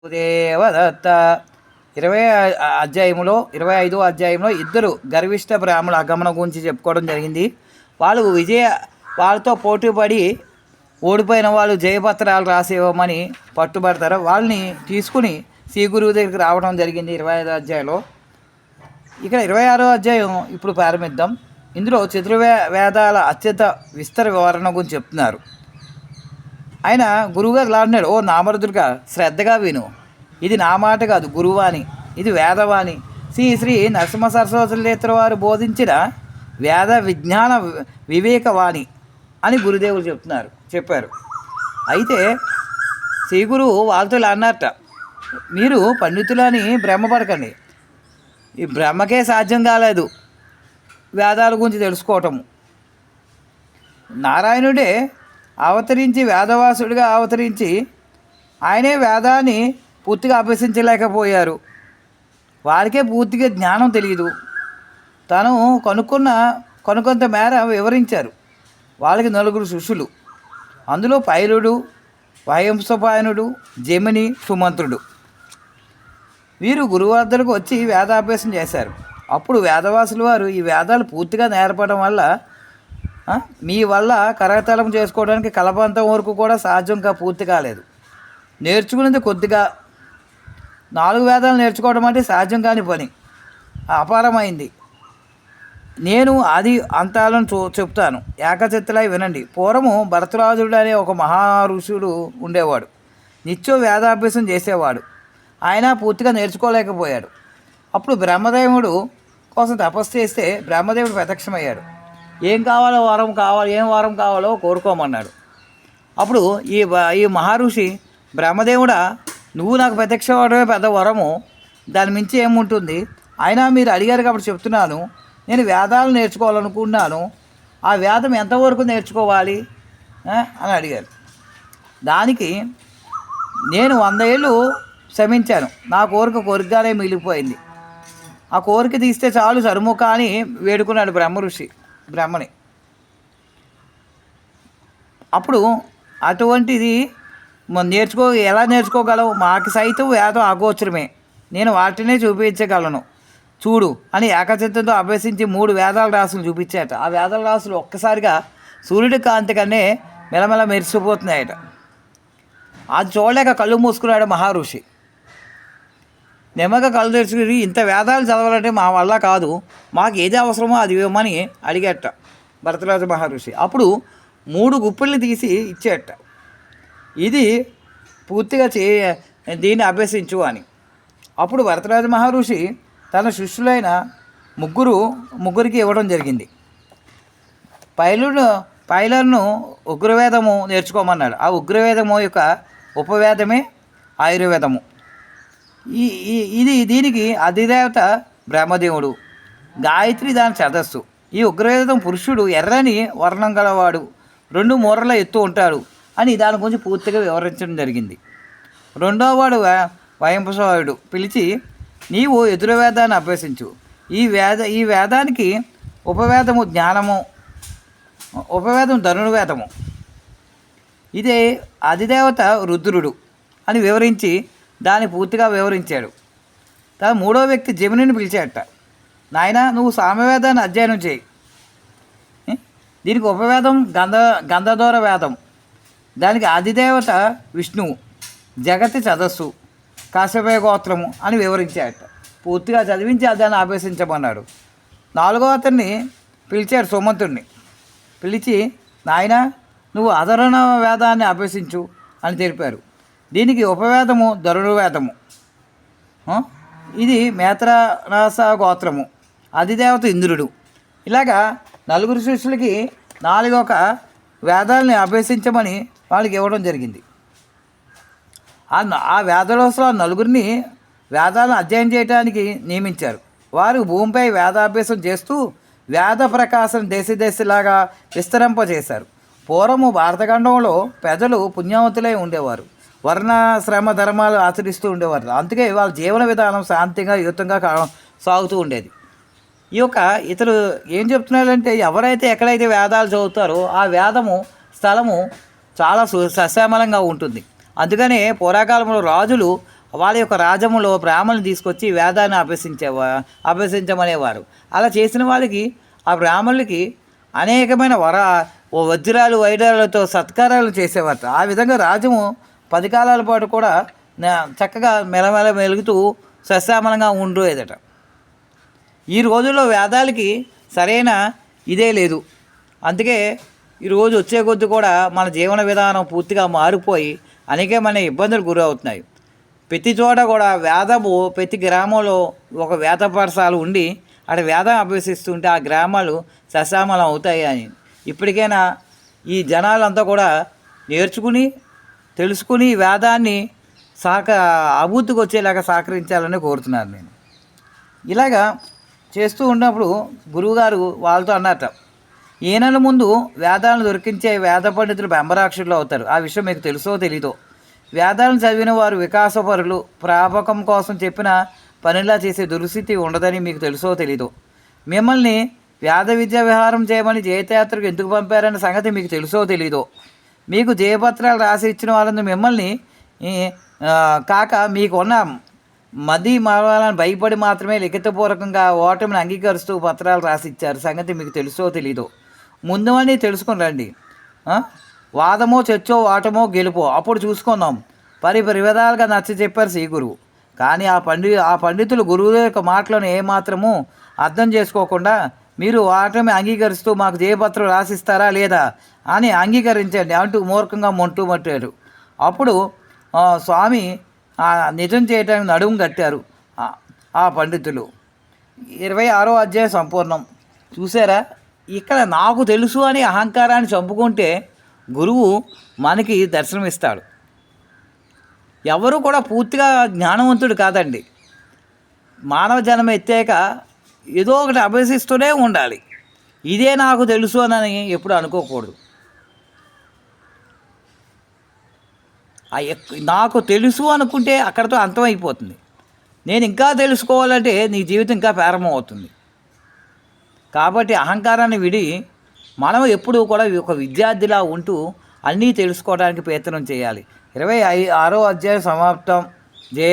దేవదత్త 25వ అధ్యాయంలో ఇద్దరు గర్విష్ట బ్రాహ్మణుల ఆగమనం గురించి చెప్పుకోవడం జరిగింది. వాళ్ళతో పోటీపడి ఓడిపోయిన వాళ్ళు జయపత్రాలు రాసివ్వమని పట్టుబడతారు. వాళ్ళని తీసుకుని శ్రీ గురువు దగ్గరికి రావడం జరిగింది 25వ అధ్యాయంలో. ఇక్కడ 26వ అధ్యాయం ఇప్పుడు ప్రారంభిద్దాం. ఇందులో చతుర్వేదాల అత్యంత విస్తర వివరణ గురించి చెప్తున్నారు. ఆయన గురువుగారు ఇలా అంటున్నాడు, ఓ నామరుదుడుగా శ్రద్ధగా విను, ఇది నా మాట కాదు, గురువాణి, ఇది వేదవాణి, శ్రీ నరసింహ సరస్వతులేతర వారు బోధించిన వేద విజ్ఞాన వివేకవాణి అని గురుదేవులు చెప్పారు. అయితే శ్రీ గురువు వాళ్ళతో ఇలా అన్నట్ట, మీరు పండితులని భ్రమపడకండి, ఈ బ్రహ్మకే సాధ్యం కాలేదు వేదాల గురించి తెలుసుకోవటము. నారాయణుడే అవతరించి వేదవాసుడిగా అవతరించి ఆయనే వేదాన్ని పూర్తిగా అభ్యసించలేకపోయారు. వారికే పూర్తిగా జ్ఞానం తెలియదు. తను కనుకొంత మేర వివరించారు. వాళ్ళకి 4 శిష్యులు, అందులో పైలుడు, వయంసపాయనుడు, జమిని, సుమంత్రుడు. వీరు గురువు వద్దకు వచ్చి వేదాభ్యాసం చేశారు. అప్పుడు వేదవాసుల వారు, ఈ వేదాలు పూర్తిగా నేర్పడం వల్ల మీ వల్ల కరతలం చేసుకోవడానికి కలపంతం వరకు కూడా సాధ్యంగా పూర్తి కాలేదు. నేర్చుకునేది కొద్దిగా, 4 వేదాలు నేర్చుకోవడం అంటే సాధ్యం కాని పని, అపారమైంది. నేను అది అంతాలను చెప్తాను, ఏకచిత్తులై వినండి. పూర్వము భరతరాజుడు అనే ఒక మహా ఋషుడు ఉండేవాడు. నిత్యం వేదాభ్యాసం చేసేవాడు. ఆయన పూర్తిగా నేర్చుకోలేకపోయాడు. అప్పుడు బ్రహ్మదేవుడు కోసం తపస్సు చేస్తే బ్రహ్మదేవుడు ప్రత్యక్షమయ్యాడు. ఏం వరం కావాలో కోరుకోమన్నాడు. అప్పుడు ఈ మహర్షి, బ్రహ్మదేవుడా, నువ్వు నాకు ప్రత్యక్షమవడమే పెద్ద వరము, దాని మించి ఏముంటుంది, అయినా మీరు అడిగారు కాబట్టి చెప్తున్నాను. నేను వేదాలు నేర్చుకోవాలనుకున్నాను, ఆ వేదం ఎంతవరకు నేర్చుకోవాలి అని అడిగారు. దానికి నేను 100 ఏళ్ళు శ్రమించాను, నా కోరికగానే మిగిలిపోయింది, ఆ కోరిక తీస్తే చాలు సరుముఖ అని వేడుకున్నాడు బ్రహ్మని. అప్పుడు అటువంటిది ఎలా నేర్చుకోగలవు, మాకు సైతం వేదం అగోచరమే, నేను వాటినే చూపించగలను చూడు అని ఏకచిత్తంతో అభ్యసించి 3 వేదాల రాసులు చూపించాట. ఆ వేదాల రాసులు ఒక్కసారిగా సూర్యుడి కాంతి కన్నా మెలమెల మెరిసిపోతున్నాయట. అది చూడలేక కళ్ళు మూసుకున్నాడు మహర్షి. నెమ్మగా కళ్ళు తెరుచుకుని, ఇంత వేదాలు చదవాలంటే మా వల్ల కాదు, మాకు ఏది అవసరమో అది ఇవ్వమని అడిగేట భరతరాజు మహర్షి. అప్పుడు 3 గుప్పిల్ని తీసి ఇచ్చేట, ఇది పూర్తిగా దీన్ని అభ్యసించు అని. అప్పుడు భరతరాజు మహర్షి తన శిష్యులైన ముగ్గురికి ఇవ్వడం జరిగింది. పైలర్ను ఉగ్రవేదము నేర్చుకోమన్నాడు. ఆ ఉగ్రవేదము యొక్క ఉపవేదమే ఆయుర్వేదము. దీనికి అధిదేవత బ్రహ్మదేవుడు, గాయత్రి దాని ఛందస్సు. ఈ ఉగ్రవేదం పురుషుడు ఎర్రని వర్ణం గలవాడు, 2 మూరల ఎత్తు ఉంటాడు అని దాని గురించి పూర్తిగా వివరించడం జరిగింది. 2వ వాడు వయంసపాయుడు పిలిచి, నీవు యజుర్వేదాన్ని అభ్యసించు, ఈ వేదానికి ఉపవేదము జ్ఞానము, ఉపవేదం ధనుర్వేదము, ఇదే అధిదేవత రుద్రుడు అని వివరించి దాన్ని పూర్తిగా వివరించాడు. 3వ వ్యక్తి జమినిని పిలిచాడట, నాయన నువ్వు సామవేదాన్ని అధ్యయనం చేయి, దీనికి ఉపవేదం గంధదోర వేదం, దానికి అధిదేవత విష్ణువు, జగతి ఛందస్సు, కాశ్యప గోత్రము అని వివరించాడట. పూర్తిగా చదివించి దాన్ని అభ్యసించమన్నాడు. 4వ అతన్ని పిలిచాడు, సుమంతుడిని పిలిచి, నాయన నువ్వు అధర్వణ వేదాన్ని అభ్యసించు అని తెలిపారు. దీనికి ఉపవేదము ధనుర్వేదము, ఇది మేత్రారాస గోత్రము, అధిదేవత ఇంద్రుడు. ఇలాగా 4 శిష్యులకి 4 వేదాలని అభ్యసించమని వాళ్ళకి ఇవ్వడం జరిగింది. ఆ వేదలోసలో 4 వేదాలను అధ్యయనం చేయడానికి నియమించారు. వారు భూమిపై వేదాభ్యాసం చేస్తూ వేద ప్రకాశం దేశలాగా విస్తరింపజేశారు. పూర్వము భారతఖండంలో ప్రజలు పుణ్యవంతులై ఉండేవారు, వర్ణాశ్రమ ధర్మాలు ఆచరిస్తూ ఉండేవారు. అందుకే వాళ్ళ జీవన విధానం శాంతిగా యుతంగా సాగుతూ ఉండేది. ఇతరు ఏం చెప్తున్నారంటే, ఎవరైతే ఎక్కడైతే వేదాలు చదువుతారో ఆ వేదము స్థలము చాలా సశ్యామలంగా ఉంటుంది. అందుకనే పూర్వకాలంలో రాజులు వాళ్ళ యొక్క రాజ్యములో బ్రాహ్మణులు తీసుకొచ్చి వేదాన్ని అభ్యసించమనేవారు. అలా చేసిన వాళ్ళకి ఆ బ్రాహ్మణులకి అనేకమైన వజ్రాలు వైడూర్యాలతో సత్కారాలు చేసేవారు. ఆ విధంగా రాజ్యము 10 కాలాల పాటు కూడా చక్కగా మెలమెల మెలుగుతూ సస్యామలంగా ఉండేదట. ఈ రోజుల్లో వేదాలకి సరైన ఇదే లేదు. అందుకే ఈరోజు వచ్చే కొద్ది కూడా మన జీవన విధానం పూర్తిగా మారిపోయి అనేకమైన ఇబ్బందులు గురవుతున్నాయి. ప్రతి చోట కూడా వేదము, ప్రతి గ్రామంలో ఒక వేద పాఠశాల ఉండి అక్కడ వేదం అభ్యసిస్తుంటే ఆ గ్రామాలు సస్యామలం అవుతాయి అని ఇప్పటికైనా ఈ జనాలంతా కూడా నేర్చుకుని తెలుసుకుని వేదాన్ని అభివృద్ధికి వచ్చేలాగా సహకరించాలని కోరుతున్నాను నేను. ఇలాగా చేస్తూ ఉన్నప్పుడు గురువుగారు వాళ్ళతో అన్నట్ట, ఈయనల ముందు వేదాలను దొరికించే వేద పండితులు బెంబరాక్షులు అవుతారు. ఆ విషయం మీకు తెలుసో తెలీదో. వేదాలను చదివిన వారు వికాసపరులు, ప్రాపకం కోసం చెప్పిన పనిలా చేసే దుస్థితి ఉండదని మీకు తెలుసో తెలీదో. మిమ్మల్ని వేద విద్యా విహారం చేయమని జయతయాత్రకు ఎందుకు పంపారనే సంగతి మీకు తెలుసో తెలీదో. మీకు జయపత్రాలు రాసి ఇచ్చిన వాళ్ళని మిమ్మల్ని కాక మీకున్న మది మావాలని భయపడి మాత్రమే లిఖితపూర్వకంగా ఓటమిని అంగీకరిస్తూ పత్రాలు రాసిచ్చారు. సంగతి మీకు తెలుసో తెలీదో. ముందు అని తెలుసుకుని రండి. వాదమో చర్చో ఓటమో గెలుపో అప్పుడు చూసుకుందాం. విధాలుగా నచ్చ చెప్పారు శ్రీ గురువు. కానీ ఆ పండితులు గురువు యొక్క మాటలను ఏమాత్రము అర్థం చేసుకోకుండా మీరు ఓటమి అంగీకరిస్తూ మాకు జయపత్రం రాసిస్తారా లేదా అని అంగీకరించండి అంటూ మూర్ఖంగా మొంటూ అప్పుడు స్వామి నిజం చేయడానికి నడుము కట్టారు ఆ పండితులు. 26వ అధ్యాయం సంపూర్ణం. చూసారా, ఇక్కడ నాకు తెలుసు అని అహంకారాన్ని చంపుకుంటే గురువు మనకి దర్శనమిస్తాడు. ఎవరు కూడా పూర్తిగా జ్ఞానవంతుడు కాదండి. మానవ జన్మ ఎత్తాక ఏదో ఒకటి అభ్యసిస్తూనే ఉండాలి. ఇదే నాకు తెలుసు అని ఎప్పుడు అనుకోకూడదు. నాకు తెలుసు అనుకుంటే అక్కడితో అంతమైపోతుంది. నేను ఇంకా తెలుసుకోవాలంటే నీ జీవితం ఇంకా ప్రారంభం అవుతుంది. కాబట్టి అహంకారాన్ని విడి మనం ఎప్పుడూ కూడా ఒక విద్యార్థిలా ఉంటూ అన్నీ తెలుసుకోవడానికి ప్రయత్నం చేయాలి. 26వ అధ్యాయం సమాప్తం. జయ